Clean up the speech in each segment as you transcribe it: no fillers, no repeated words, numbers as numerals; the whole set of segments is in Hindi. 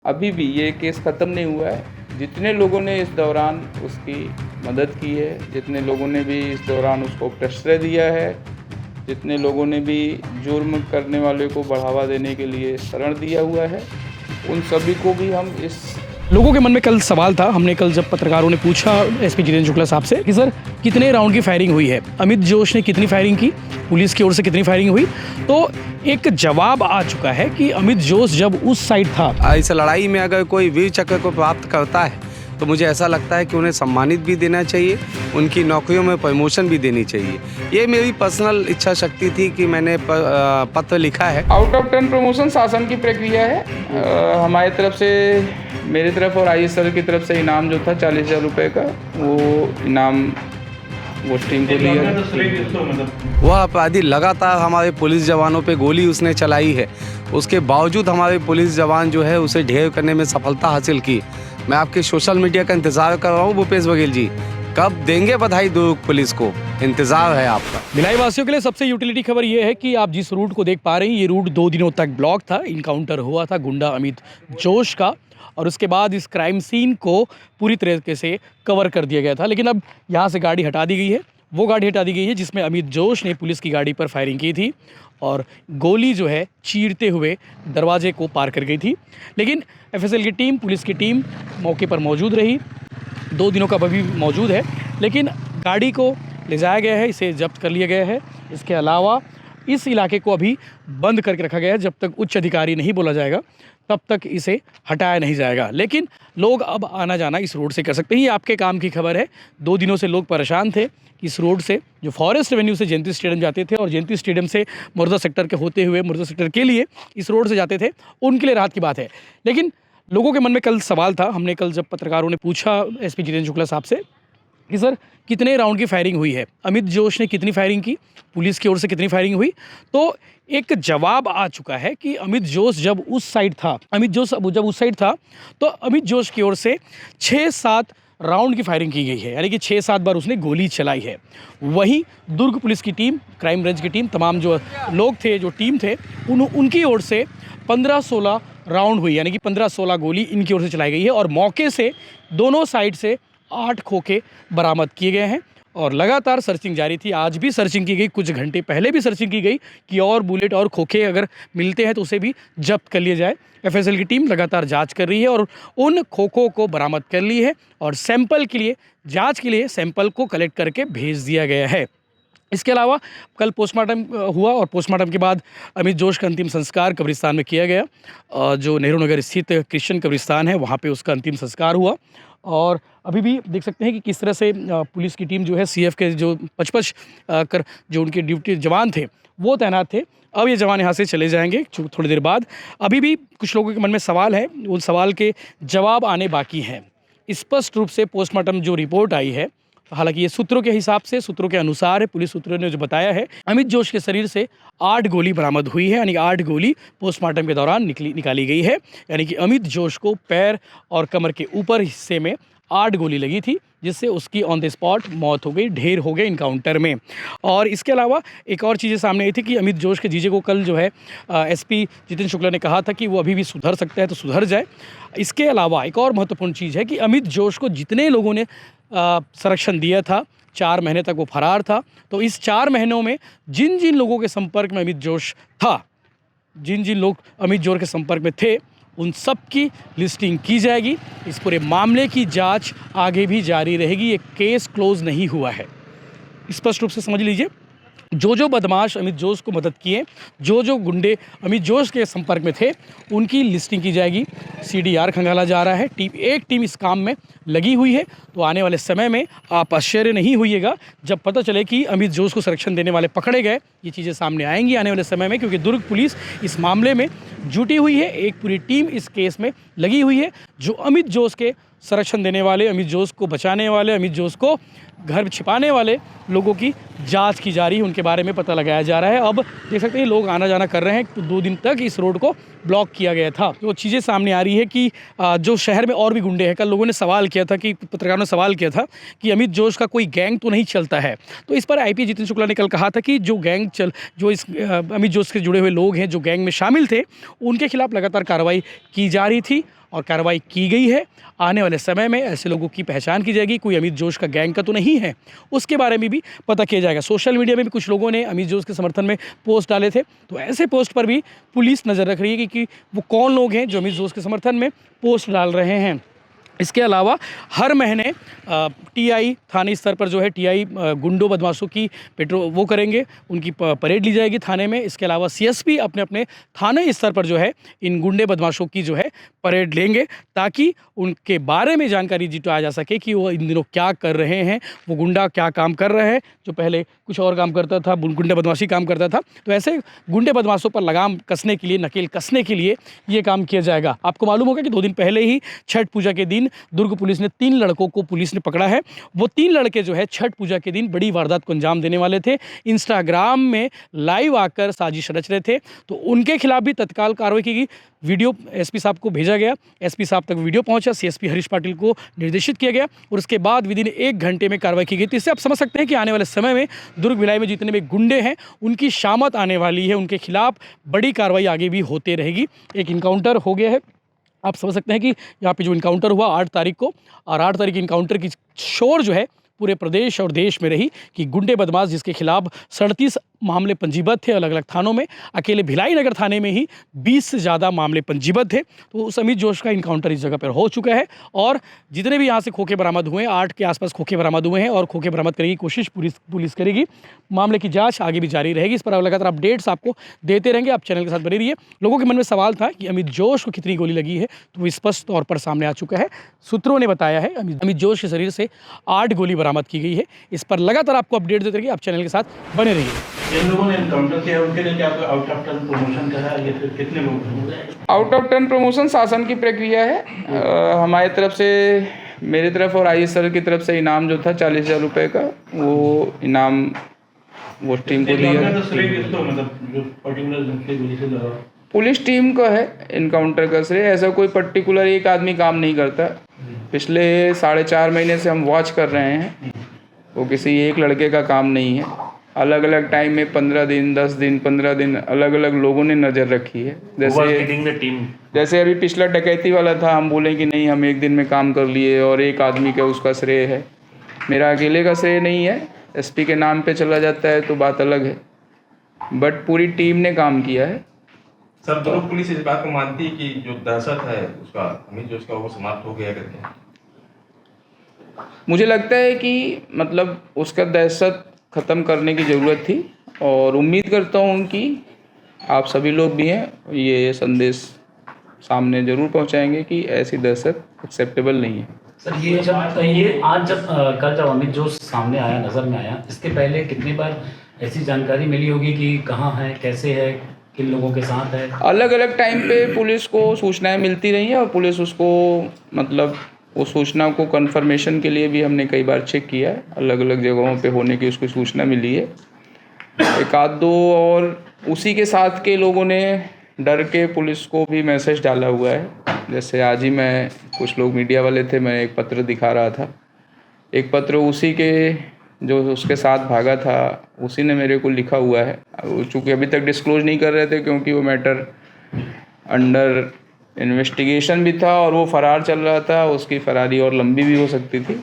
अभी भी ये केस ख़त्म नहीं हुआ है। जितने लोगों ने इस दौरान उसकी मदद की है, जितने लोगों ने भी इस दौरान उसको प्रश्रय दिया है, जितने लोगों ने भी जुर्म करने वाले को बढ़ावा देने के लिए शरण दिया हुआ है, उन सभी को भी हम इस लोगों के मन में कल सवाल था। हमने कल जब पत्रकारों ने पूछा एसपी जितेंद्र शुक्ला साहब से कि सर कितने राउंड की फायरिंग हुई है, अमित जोश ने कितनी फायरिंग की, पुलिस की ओर से कितनी फायरिंग हुई, तो एक जवाब आ चुका है कि अमित जोश जब उस साइड था। इस लड़ाई में अगर कोई वीर चक्र को प्राप्त करता है तो मुझे ऐसा लगता है कि उन्हें सम्मानित भी देना चाहिए, उनकी नौकरियों में प्रमोशन भी देनी चाहिए। ये मेरी पर्सनल इच्छा शक्ति थी कि मैंने पत्र लिखा है। आउट ऑफ टर्न प्रमोशन शासन की प्रक्रिया है। हमारी तरफ से, मेरी तरफ और ISR की तरफ से इनाम जो था 40,000 रुपये का, वो इनाम वो टीम को दिया। वह अपराधी लगातार हमारे पुलिस जवानों पे गोली उसने चलाई है, उसके बावजूद हमारे पुलिस जवान जो है उसे ढेर करने में सफलता हासिल की। मैं आपके सोशल मीडिया का इंतज़ार कर रहा हूँ भूपेश बघेल जी, कब देंगे बधाई दुर्ग पुलिस को, इंतज़ार है आपका। भिलाई वासियों के लिए सबसे यूटिलिटी खबर ये है कि आप जिस रूट को देख पा रहे हैं, ये रूट 2 दिनों तक ब्लॉक था। इनकाउंटर हुआ था गुंडा अमित जोश का और उसके बाद इस क्राइम सीन को पूरी तरीके से कवर कर दिया गया था। लेकिन अब यहाँ से गाड़ी हटा दी गई है, वो गाड़ी हटा दी गई है जिसमें अमित जोश ने पुलिस की गाड़ी पर फायरिंग की थी और गोली जो है चीरते हुए दरवाजे को पार कर गई थी। लेकिन FSL की टीम, पुलिस की टीम मौके पर मौजूद रही, 2 दिनों का अभी मौजूद है, लेकिन गाड़ी को ले जाया गया है, इसे जब्त कर लिया गया है। इसके अलावा इस इलाके को अभी बंद करके रखा गया है। जब तक उच्च अधिकारी नहीं बोला जाएगा तब तक इसे हटाया नहीं जाएगा। लेकिन लोग अब आना जाना इस रोड से कर सकते हैं। ये आपके काम की खबर है। 2 दिनों से लोग परेशान थे कि इस रोड से, जो फॉरेस्ट एवेन्यू से जयंती स्टेडियम जाते थे और जयंती स्टेडियम से मुर्दा सेक्टर के होते हुए मुर्दा सेक्टर के लिए इस रोड से जाते थे, उनके लिए राहत की बात है। लेकिन लोगों के मन में कल सवाल था। हमने कल जब पत्रकारों ने पूछा एसपी जितेंद्र शुक्ला साहब से कि सर कितने राउंड की फायरिंग हुई है, अमित जोश ने कितनी फायरिंग की, पुलिस की ओर से कितनी फायरिंग हुई, तो एक जवाब आ चुका है कि अमित जोश जब उस साइड था, तो अमित जोश की ओर से 6-7 राउंड की फायरिंग की गई है, यानी कि 6-7 बार उसने गोली चलाई है। वहीं दुर्ग पुलिस की टीम, क्राइम ब्रांच की टीम, तमाम जो लोग थे, जो टीम थे, उनकी ओर से 15-16 राउंड हुई, यानी कि 15-16 गोली इनकी ओर से चलाई गई है और मौके से दोनों साइड से 8 खोखे बरामद किए गए हैं और लगातार सर्चिंग जारी थी। आज भी सर्चिंग की गई, कुछ घंटे पहले भी सर्चिंग की गई कि और बुलेट और खोखे अगर मिलते हैं तो उसे भी जब्त कर लिया जाए। FSL की टीम लगातार जांच कर रही है और उन खोखों को बरामद कर ली है और सैंपल के लिए, जांच के लिए सैंपल को कलेक्ट करके भेज दिया गया है। इसके अलावा कल पोस्टमार्टम हुआ और पोस्टमार्टम के बाद अमित जोश का अंतिम संस्कार कब्रिस्तान में किया गया। जो नेहरू नगर स्थित क्रिश्चियन कब्रिस्तान है, वहाँ पे उसका अंतिम संस्कार हुआ। और अभी भी देख सकते हैं कि किस तरह से पुलिस की टीम जो है, CF के जो 55 कर जो उनके ड्यूटी जवान थे वो तैनात थे। अब ये जवान यहाँ से चले जाएंगे थोड़ी देर बाद। अभी भी कुछ लोगों के मन में सवाल है, उन सवाल के जवाब आने बाकी हैं। स्पष्ट रूप से पोस्टमार्टम जो रिपोर्ट आई है, हालांकि ये सूत्रों के हिसाब से, सूत्रों के अनुसार है, पुलिस सूत्रों ने जो बताया है, अमित जोश के शरीर से 8 गोली बरामद हुई है, यानी 8 गोली पोस्टमार्टम के दौरान निकाली गई है। यानी कि अमित जोश को पैर और कमर के ऊपर हिस्से में 8 गोली लगी थी, जिससे उसकी ऑन द स्पॉट मौत हो गई, ढेर हो गए इनकाउंटर में। और इसके अलावा एक और चीज़ें सामने आई थी कि अमित जोश के जीजे को कल जो है SP जितेंद्र शुक्ला ने कहा था कि वो अभी भी सुधर सकता है तो सुधर जाए। इसके अलावा एक और महत्वपूर्ण चीज़ है कि अमित जोश को जितने लोगों ने संरक्षण दिया था, 4 महीने तक वो फरार था, तो इस 4 महीनों में जिन जिन लोगों के संपर्क में अमित जोश था, जिन जिन लोग अमित जोश के संपर्क में थे, उन सब की लिस्टिंग की जाएगी। इस पूरे मामले की जांच आगे भी जारी रहेगी। ये केस क्लोज नहीं हुआ है, स्पष्ट रूप से समझ लीजिए। जो बदमाश अमित जोश को मदद किए, जो गुंडे अमित जोश के संपर्क में थे, उनकी लिस्टिंग की जाएगी। CDR खंगाला जा रहा है। एक टीम इस काम में लगी हुई है। तो आने वाले समय में आप आश्चर्य नहीं होइएगा जब पता चले कि अमित जोश को संरक्षण देने वाले पकड़े गए। ये चीज़ें सामने आएंगी आने वाले समय में, क्योंकि दुर्ग पुलिस इस मामले में जुटी हुई है। एक पूरी टीम इस केस में लगी हुई है। जो अमित जोश के संरक्षण देने वाले, अमित जोश को बचाने वाले, अमित जोश को घर छिपाने वाले लोगों की जांच की जा रही है, उनके बारे में पता लगाया जा रहा है। अब देख सकते हैं लोग आना जाना कर रहे हैं। तो 2 दिन तक इस रोड को ब्लॉक किया गया था। तो चीज़ें सामने आ रही है कि जो शहर में और भी गुंडे हैं, कल लोगों ने सवाल किया था कि पत्रकारों ने सवाल किया था कि अमित जोश का कोई गैंग तो नहीं चलता है। तो इस पर IP जितेंद्र शुक्ला ने कल कहा था कि जो इस अमित जोश से जुड़े हुए लोग हैं, जो गैंग में शामिल थे, उनके खिलाफ लगातार कार्रवाई की जा रही थी और कार्रवाई की गई है। आने वाले समय में ऐसे लोगों की पहचान की जाएगी, कोई अमित जोश का गैंग का तो नहीं है, उसके बारे में भी पता किया जाएगा। सोशल मीडिया में भी कुछ लोगों ने अमित जोश के समर्थन में पोस्ट डाले थे, तो ऐसे पोस्ट पर भी पुलिस नज़र रख रही है कि वो कौन लोग हैं जो अमित जोश के समर्थन में पोस्ट डाल रहे हैं। इसके अलावा हर महीने टीआई थाने स्तर पर जो है टीआई गुंडों बदमाशों की वो करेंगे, उनकी परेड ली जाएगी थाने में। इसके अलावा सीएसपी अपने अपने थाने स्तर पर जो है इन गुंडे बदमाशों की जो है परेड लेंगे, ताकि उनके बारे में जानकारी जुटाया जा सके कि वो इन दिनों क्या कर रहे हैं, वो गुंडा क्या काम कर रहे हैं। जो पहले कुछ और काम करता था, गुंडे बदमाशी काम करता था, तो ऐसे गुंडे बदमाशों पर लगाम कसने के लिए, नकेल कसने के लिए ये काम किया जाएगा। आपको मालूम होगा कि 2 दिन पहले ही छठ पूजा के दिन दुर्ग पुलिस ने 3 लड़कों को पुलिस ने पकड़ा है। वो 3 लड़के जो है छठ पूजा के दिन बड़ी वारदात को अंजाम देने वाले थे, इंस्टाग्राम में लाइव आकर साजिश रच रहे थे, तो उनके खिलाफ भी तत्काल कार्रवाई की गई। वीडियो एसपी साहब को भेजा गया, एसपी साहब तक वीडियो पहुंचा, सीएसपी हरीश पाटिल को निर्देशित किया गया और उसके बाद विदिन 1 घंटे में कार्रवाई की गई। तो इससे आप समझ सकते हैं कि आने वाले समय में दुर्ग भिलाई में जितने भी गुंडे हैं उनकी शामत आने वाली है, उनके खिलाफ बड़ी कार्रवाई आगे भी होते रहेगी। एक इनकाउंटर हो गया है, आप समझ सकते हैं कि यहाँ पे जो इनकाउंटर हुआ 8 तारीख को, और 8 तारीख इनकाउंटर की शोर जो है पूरे प्रदेश और देश में रही कि गुंडे बदमाश जिसके खिलाफ 37 मामले पंजीबद्ध थे अलग अलग थानों में, अकेले भिलाई नगर थाने में ही 20 से ज़्यादा मामले पंजीबद्ध थे। तो उस अमित जोश का इनकाउंटर इस जगह पर हो चुका है और जितने भी यहाँ से खोखे बरामद हुए हैं, 8 के आसपास खोखे बरामद हुए हैं और खोखे बरामद करने की कोशिश पुलिस करेगी। मामले की जाँच आगे भी जारी रहेगी, इस पर लगातार अपडेट्स आपको देते रहेंगे। आप चैनल के साथ बने रहिए। लोगों के मन में सवाल था कि अमित जोश को कितनी गोली लगी है, तो वो स्पष्ट तौर पर सामने आ चुका है। सूत्रों ने बताया है अमित जोश के शरीर से 8 गोली बरामद की गई है। इस पर लगातार आपको अपडेट देते रहिए, आप चैनल के साथ बने रहिए। जिन लोगों ने एनकाउंटर किया उनके लिए क्या आउट ऑफ टर्न प्रमोशन का है, या फिर कितने लोग हैं? आउट ऑफ टर्न प्रमोशन शासन की प्रक्रिया है। हमारी तरफ से, मेरी तरफ और आईएएस सर की तरफ से इनाम जो था 40,000 रुपये का, वो इनाम वो टीम को दिया है। पुलिस टीम का है इनकाउंटर का श्रेय, ऐसा कोई पर्टिकुलर एक आदमी काम नहीं करता। पिछले 4.5 महीने से हम वॉच कर रहे हैं, वो किसी एक लड़के का काम नहीं है। अलग अलग टाइम में 15 दिन, 10 दिन, 15 दिन अलग अलग लोगों ने नज़र रखी है। जैसे अभी पिछला डकैती वाला था, हम बोले कि नहीं हम एक दिन में काम कर लिए और एक आदमी का उसका श्रेय है, मेरा अकेले का श्रेय नहीं है। एसपी के नाम पे चला जाता है तो बात अलग है, बट पूरी टीम ने काम किया है। सर, दुर्ग पुलिस इस बात को मानती है कि जो दहशत है उसका अमित जोश का वो समाप्त हो गया करके? मुझे लगता है कि मतलब उसका दहशत ख़त्म करने की ज़रूरत थी और उम्मीद करता हूँ कि आप सभी लोग भी हैं ये संदेश सामने ज़रूर पहुँचाएंगे कि ऐसी दहशत एक्सेप्टेबल नहीं है। सर, ये आज कल जब अमित जोश सामने आया, नज़र में आया, इसके पहले कितनी बार ऐसी जानकारी मिली होगी कि कहाँ है, कैसे है, किन लोगों के साथ है? अलग अलग टाइम पे पुलिस को सूचनाएं मिलती रही हैं और पुलिस उसको मतलब उस सूचना को कंफर्मेशन के लिए भी हमने कई बार चेक किया है। अलग अलग जगहों पे होने की उसको सूचना मिली है। 1-2 और उसी के साथ के लोगों ने डर के पुलिस को भी मैसेज डाला हुआ है। जैसे आज ही मैं, कुछ लोग मीडिया वाले थे, मैं एक पत्र दिखा रहा था, एक पत्र उसी के जो उसके साथ भागा था उसी ने मेरे को लिखा हुआ है। चूँकि अभी तक डिस्क्लोज नहीं कर रहे थे क्योंकि वो मैटर अंडर इन्वेस्टिगेशन भी था और वो फ़रार चल रहा था, उसकी फरारी और लंबी भी हो सकती थी।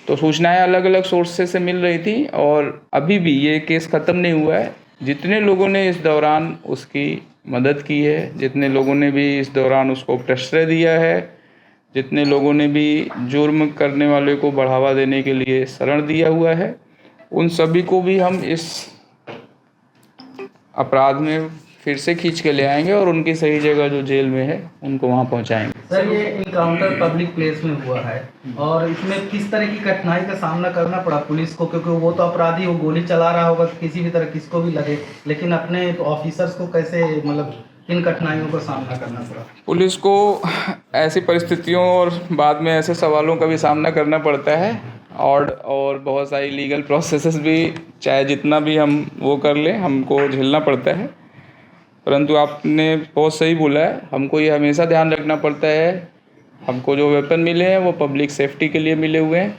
तो सूचनाएं अलग अलग सोर्सेस से मिल रही थी और अभी भी ये केस ख़त्म नहीं हुआ है। जितने लोगों ने इस दौरान उसकी मदद की है, जितने लोगों ने भी इस दौरान उसको प्रश्रय दिया है, जितने लोगों ने भी जुर्म करने वाले को बढ़ावा देने के लिए शरण दिया हुआ है, उन सभी को भी हम इस अपराध में फिर से खींच के ले आएंगे और उनकी सही जगह जो जेल में है उनको वहाँ पहुँचाएंगे। सर, ये इनकाउंटर पब्लिक प्लेस में हुआ है और इसमें किस तरह की कठिनाई का सामना करना पड़ा पुलिस को? क्योंकि वो तो अपराधी, वो गोली चला रहा होगा किसी भी तरह किसको भी लगे, लेकिन अपने ऑफिसर्स को कैसे, मतलब किन कठिनाइयों का सामना करना पड़ा? पुलिस को ऐसी परिस्थितियों और बाद में ऐसे सवालों का भी सामना करना पड़ता है और बहुत सारी लीगल प्रोसेसेस भी, चाहे जितना भी हम वो कर लें, हमको झेलना पड़ता है। परंतु आपने बहुत सही बोला है, हमको ये हमेशा ध्यान रखना पड़ता है, हमको जो वेपन मिले हैं वो पब्लिक सेफ्टी के लिए मिले हुए हैं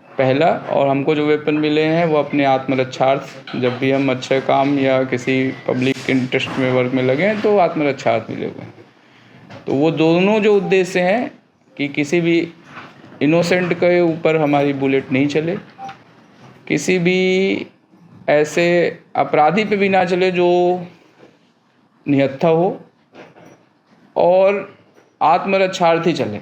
पहला, और हमको जो वेपन मिले हैं वो अपने आत्मरक्षार्थ, जब भी हम अच्छे काम या किसी पब्लिक इंटरेस्ट में वर्क में लगे हैं तो आत्मरक्षार्थ मिले हुए हैं। तो वो दोनों जो उद्देश्य हैं कि किसी भी इनोसेंट के ऊपर हमारी बुलेट नहीं चले, किसी भी ऐसे अपराधी पे भी ना चले जो निहत्था हो, और आत्मरक्षार्थी चले।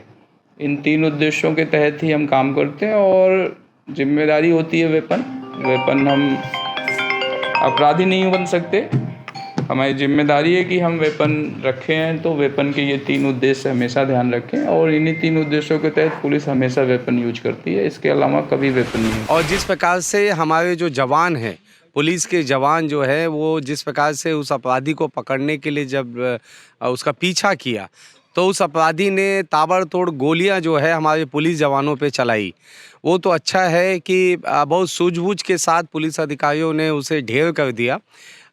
इन 3 उद्देश्यों के तहत ही हम काम करते हैं। और जिम्मेदारी होती है वेपन हम अपराधी नहीं बन सकते। हमारी जिम्मेदारी है कि हम वेपन रखे हैं तो वेपन के ये 3 उद्देश्य हमेशा ध्यान रखें, और इन्हीं 3 उद्देश्यों के तहत पुलिस हमेशा वेपन यूज करती है। इसके अलावा कभी वेपन नहीं। और जिस प्रकार से हमारे जो जवान हैं, पुलिस के जवान जो है, वो जिस प्रकार से उस अपराधी को पकड़ने के लिए जब उसका पीछा किया, तो उस अपराधी ने ताबड़तोड़ गोलियां जो है हमारे पुलिस जवानों पे चलाई। वो तो अच्छा है कि बहुत सूझबूझ के साथ पुलिस अधिकारियों ने उसे ढेर कर दिया,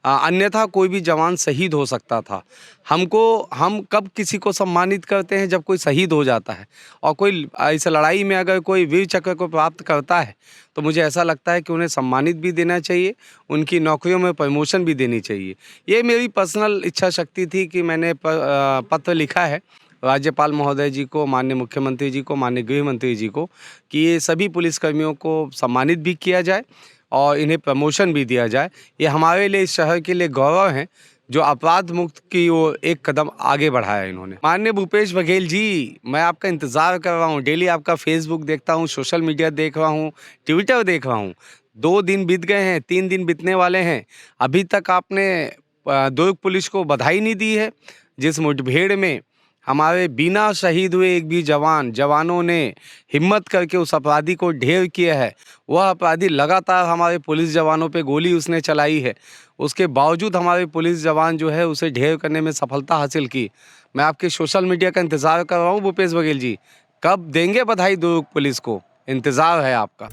अन्यथा कोई भी जवान शहीद हो सकता था। हम कब किसी को सम्मानित करते हैं? जब कोई शहीद हो जाता है। और कोई इस लड़ाई में अगर कोई वीर चक्र को प्राप्त करता है तो मुझे ऐसा लगता है कि उन्हें सम्मानित भी देना चाहिए, उनकी नौकरियों में प्रमोशन भी देनी चाहिए। ये मेरी पर्सनल इच्छा शक्ति थी कि मैंने पत्र लिखा है राज्यपाल महोदय जी को, माननीय मुख्यमंत्री जी को, माननीय गृह मंत्री जी को, कि ये सभी पुलिसकर्मियों को सम्मानित भी किया जाए और इन्हें प्रमोशन भी दिया जाए। ये हमारे लिए, इस शहर के लिए गौरव है जो अपराध मुक्त की ओर एक कदम आगे बढ़ाया इन्होंने। माननीय भूपेश बघेल जी, मैं आपका इंतज़ार कर रहा हूँ। डेली आपका फेसबुक देखता हूँ, सोशल मीडिया देख रहा हूँ, ट्विटर देख रहा हूँ। 2 दिन बीत गए हैं, 3 दिन बीतने वाले हैं, अभी तक आपने दुर्ग पुलिस को बधाई नहीं दी है। जिस मुठभेड़ में हमारे बिना शहीद हुए एक भी जवानों ने हिम्मत करके उस अपराधी को ढेर किया है, वह अपराधी लगातार हमारे पुलिस जवानों पे गोली उसने चलाई है, उसके बावजूद हमारे पुलिस जवान जो है उसे ढेर करने में सफलता हासिल की। मैं आपके सोशल मीडिया का इंतज़ार कर रहा हूँ भूपेश बघेल जी, कब देंगे बधाई दुर्ग पुलिस को? इंतज़ार है आपका।